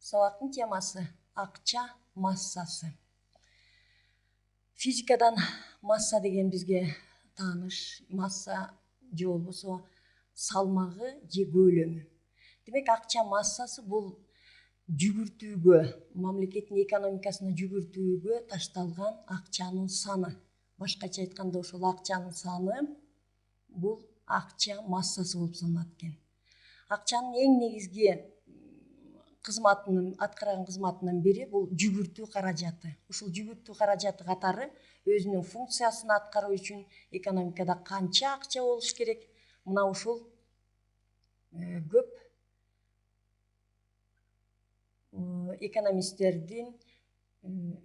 Сабактын темасы акча массасы. Физикадан масса деген бизге тааныш. Масса же болбосо салмагы же көлөмү. Демек акча массасы бул жүгүртүүгө, мамлекеттин экономикасына жүгүртүүгө ташталган акчанын саны. Башкача айтканда ошол акчанын саны бул акча массасы болуп саналат экен. Акчанын эң негизги аткарган кызматынын бири бул жүгүртүү каражаты. Ушул жүгүртүү каражаты катары өзүнүн функциясын аткаруу үчүн экономикада канча акча болуш керек? Мына ушул көп экономисттердин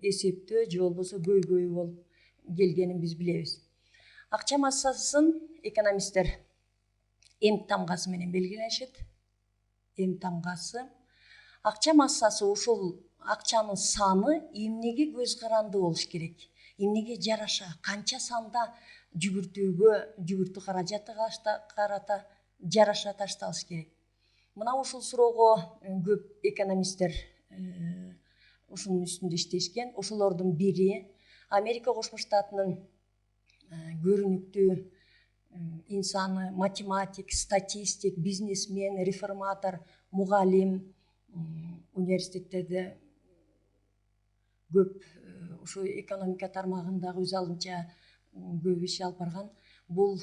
эсептөө же болбосо көйгөйү болуп келгенин биз билебиз. Акча массасын экономисттер М тамгасы менен белгилешет. М тамгасы. Акча массасы ушул акчанын саны эмнеге көз каранды болуш керек? Эмнеге жараша, канча санда жүгүртүү каражаты карата жараша ташталыш керек? Мына ушул суроого көп экономисттер ушунун үстүндө иштешкен. Ошолордун бири Америка Кошмо Штатынын көрүнүктүү инсаны, математик, статистик, бизнесмен, реформатор, мугалим, университеттерде көп ушу экономика тармагындагы өз алдынча көп иш алып барган. Бул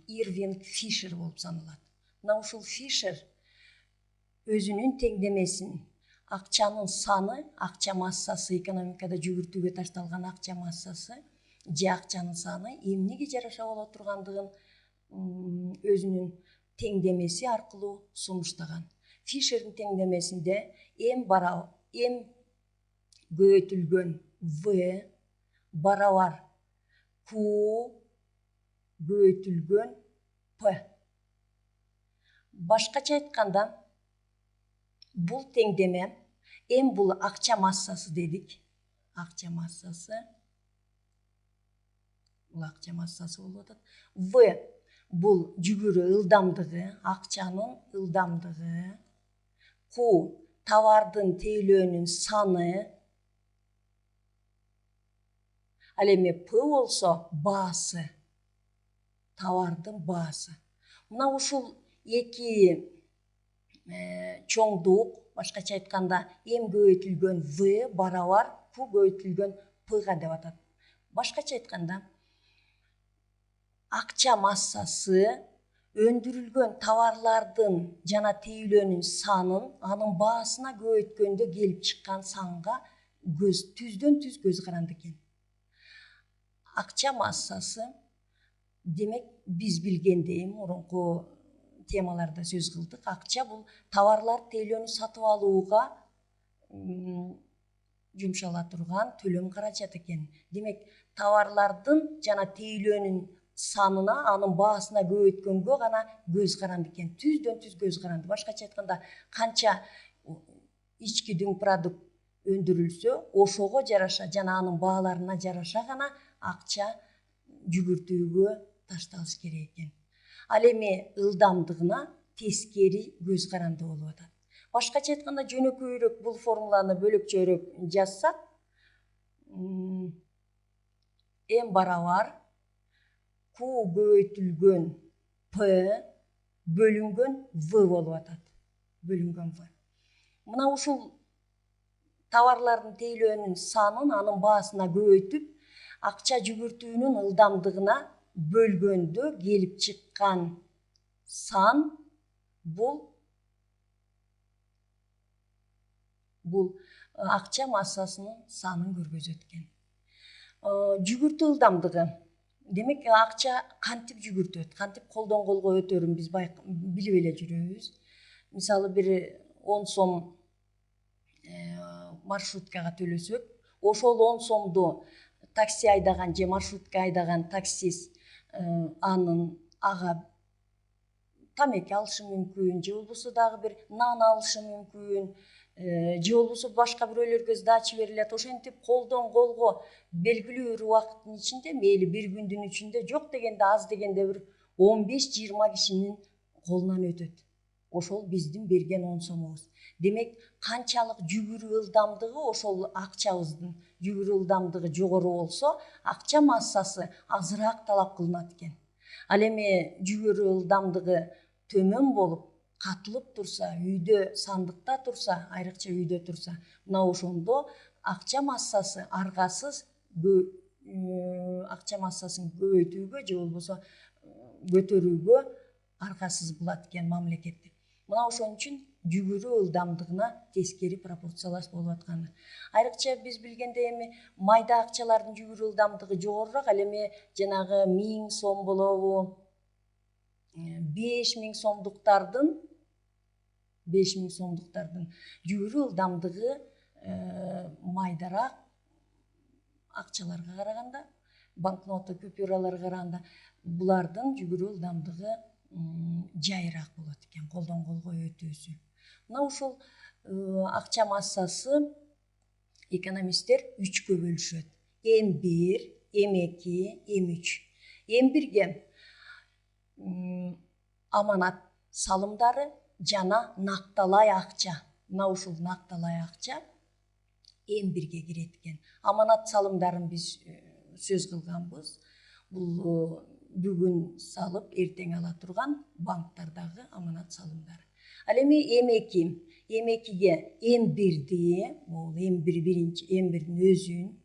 Ирвинг Фишер болуп саналат. Мына ушул Фишер өзүнүн теңдемесин акчанын саны, акча массасы, экономикада жүгүртүүгө ташталган акча массасы же акчанын саны эмнеге жараша боло тургандыгын өзүнүн теңдемеси аркылуу сунуштаган. Фишердин теңдемесинде М көбөйтүлгөн В барабар Q көбөйтүлгөн P. Башкача айтканда, бул теңдеме М бул акча массасы дедик. Акча массасы. Бул акча массасы болуп атат. В бул жүгүрүү ылдамдыгы, акчанын ылдамдыгы. Q товардын тейлөөнүн саны. Ал эми P болсо баасы. Товардын баасы. Мына ушул эки чоңдук, башкача айтканда М көбөйтүлгөн В барабар Q көбөйтүлгөн P-га деп атат. Башкача айтканда, акча массасы өндүрүлгөн товарлардын жана тейлөөнүн санын анын баасына көбөйткөндө келип чыккан санга түздөн түз көз каранды экен. Акча массасы, демек биз билгендей мурунку темаларда сөз кылдык, акча бул товарлар тейлөөнү сатып алууга жумшала турган төлөм каражаты экен. Демек товарлардын жана тейлөөнүн санына, анын баасына көбөйткөнгө гана көз каранды экен. Түздөн түз көз каранды. Башкача айтканда, канча ички дүң продукт өндүрүлсө, ошого жараша жана анын бааларына жараша гана акча жүгүртүүгө ташталыш керек экен. Ал эми ылдамдыгына тескери көз каранды болуп атат. Башкача айтканда, жөнөкөйрөөк бул формуланы бөлөкчөөрөөк жазсак, М барабар Q көбөйтүлгөн P бөлүнгөн V болуп атат. Бөлүнгөн V. Мына ушул товарлардын тейлөөнүн санын анын баасына көбөйтүп, акча жүгүртүүнүн ылдамдыгына бөлгөндө келип чыккан сан бул акча массасынын санын көргөзөт экен. Жүгүртүү ылдамдыгы. Демек акча кантип жүгүртөт, кантип колдон колго өтөрүн биз билип эле жүрөбүз. Мисалы, бир 10 сом маршруткага төлөсөк, ошол 10 сомду такси айдаган же маршрутка айдаган таксист ага тамеки алышы мүмкүн, же болбосо дагы бир нан алышы мүмкүн, же болбосо башка бирөөлөргө сдача берилет. Ошентип колдон колго белгилүү бир убакыттын ичинде, мейли бир күндүн ичинде, жок дегенде аз дегенде бир 15-20 кишинин колунан өтөт. ошол биздин берген 10 сомубуз. Демек канчалык жүгүрүү ылдамдыгы ошол акчабыздын жүгүрүү ылдамдыгы жогору болсо, акча массасы азыраак талап кылынат экен. Ал эми жүгүрүү ылдамдыгы төмөн болуп катылып турса, үйдө сандыкта турса, айрыкча үйдө турса, мына ошондо акча массасы аргасыз акча массасын көбөйтүүгө же болбосо көтөрүүгө аргасыз кылат экен мамлекетти. Мына ошон үчүн жүгүрүү ылдамдыгына тескери пропорциялаш болуп атканы. Айрыкча биз билгенде эми майда акчалардын жүгүрүү ылдамдыгы жогорураак, ал эми жанагы 1000 сом болобу, 5000 сомдуктардын жүгүрүү ылдамдыгы майдараак акчаларга караганда, банкнота, купюраларга караганда булардын жүгүрүү ылдамдыгы жайыраак болот экен, колдон колго өтүүсү. Мына ушул акча массасы экономисттер 3кө бөлүшөт. М1, М2, М3. М1ге аманат салымдары жана накталай акча. Мына ушул накталай акча М1ге кирет экен. Аманат салымдарын биз сөз кылганбыз. Бул бүгүн салып, эртең ала турган банктардагы аманат салымдары. Ал эми М2ге М1ди, бул М1дин өзүн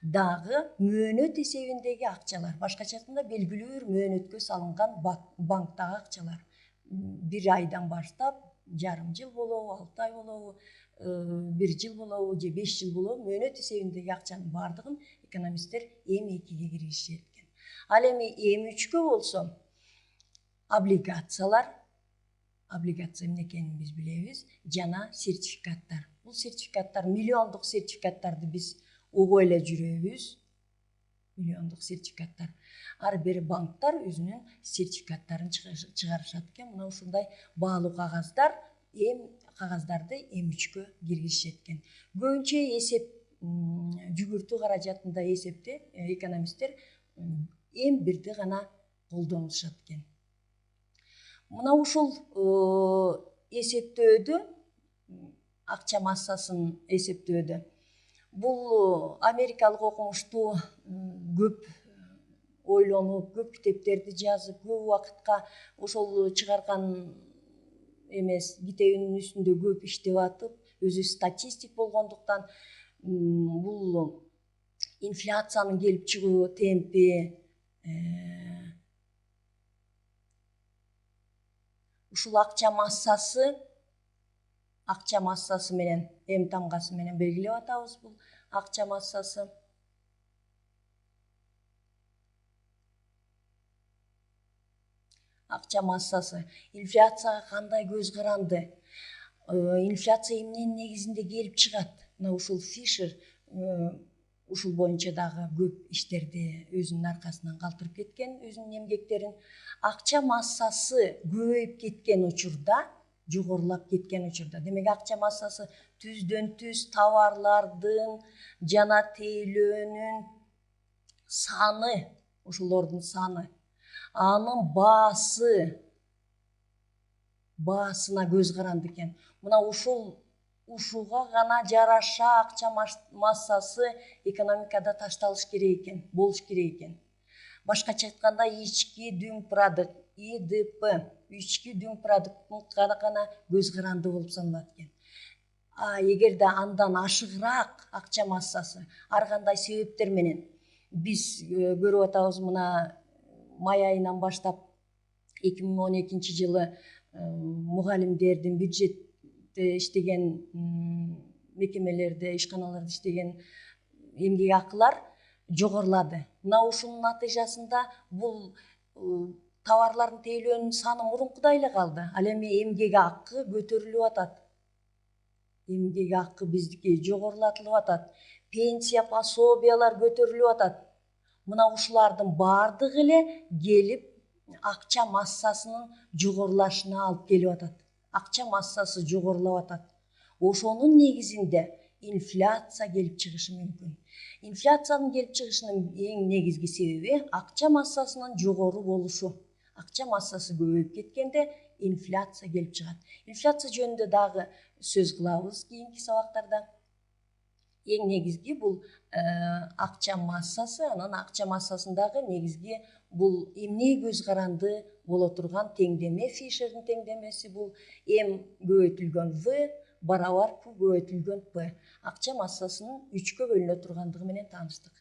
дагы мөөнөт эсебиндеги акчалар, башкача айтканда белгилүү бир мөөнөткө салынган банктагы акчалар. 1 айдан баштап жарым жыл болобу, 6 ай болобу, 1 жыл болобу же 5 жыл болобу, мөөнөт эсебиндеги акчанын баардыгын экономисттер М2ге киргизишет экен. Ал эми М3кө болсо облигациялар, облигация эмне экенин биз билебиз, жана сертификаттар. Бул сертификаттар, миллиондук сертификаттарды биз угуп эле жүрөбүз. Миллиондук сертификаттар. Ар бир банктар өзүнүн сертификаттарын чыгарышат экен. Мына ушундай баалуу кагаздарды М3кө киргизишет экен. Көбүнчө эсеп жүгүртүү каражатында эсепте экономисттер М1ди гана колдонушат экен. Мына ушул эсептөөдө, акча массасын эсептөөдө, бул америкалык окумуштуу көп ойлонуп, көп китептерди жазып, көп убакытка ошол чыгарган китебинин үстүндө көп иштеп атып, өзү статистик болгондуктан бул инфляциянын келип чыгуу темпи, ушул акча массасы менен, М тамгасы менен белгилеп атабыз бул акча массасы. Акча массасы инфляцияга кандай көз каранды? Инфляция эмненин негизинде келип чыгат? Мына ушул Фишер ушул боюнча дагы көп иштерди өзүнүн аркасынан калтырып кеткен, өзүнүн эмгектерин. Акча массасы көбөйүп кеткен учурда, жогорулап кеткен учурда, демек акча массасы түздөн түз товарлардын жана тейлөөнүн саны, ошолордун саны, анын баасына көз каранды экен. Мына ушуга гана жараша акча массасы экономикада ташталыш керек экен, болуш керек экен. Башкача айтканда ички дүң продукт, ИДП, ички дүң продукттун гана көз каранды болуп саналат экен. Эгерде андан ашыгыраак акча массасы ар кандай себептер менен биз көрүп атабыз, мына май айынан баштап 2012 жылы мугалимдердин бюджетте иштеген мекемелерде, ишканаларда иштеген эмгек акылар жогорулады. Мына ушунун натыйжасында бул товарлардын тейлөөнүн саны мурункудай эле калды. Ал эми эмгек акы көтөрүлүп атат. Эмгек акы биздики жогорулатылып атат. Пенсия, пособиялар көтөрүлүп атат. Мына ушулардын баардыгы эле келип акча массасынын жогорулашына алып келип атат. Акча массасы жогорулап атат. Ошонун негизинде инфляция келип чыгышы мүмкүн. Инфляциянын келип чыгышынын эң негизги себеби акча массасынын жогору болушу. Акча массасы көбөйүп кеткенде инфляция келип чыгат. Инфляция жөнүндө дагы сөз кылабыз кийинки сабактарда. Эң негизги бул акча массасы, анан акча массасындагы негизги бул эмне көз каранды боло турган теңдеме, Фишердин теңдемеси бул М көбөйтүлгөн В барабар Q көбөйтүлгөн P. Акча массасынын 3кө бөлүнө тургандыгы менен тааныштык.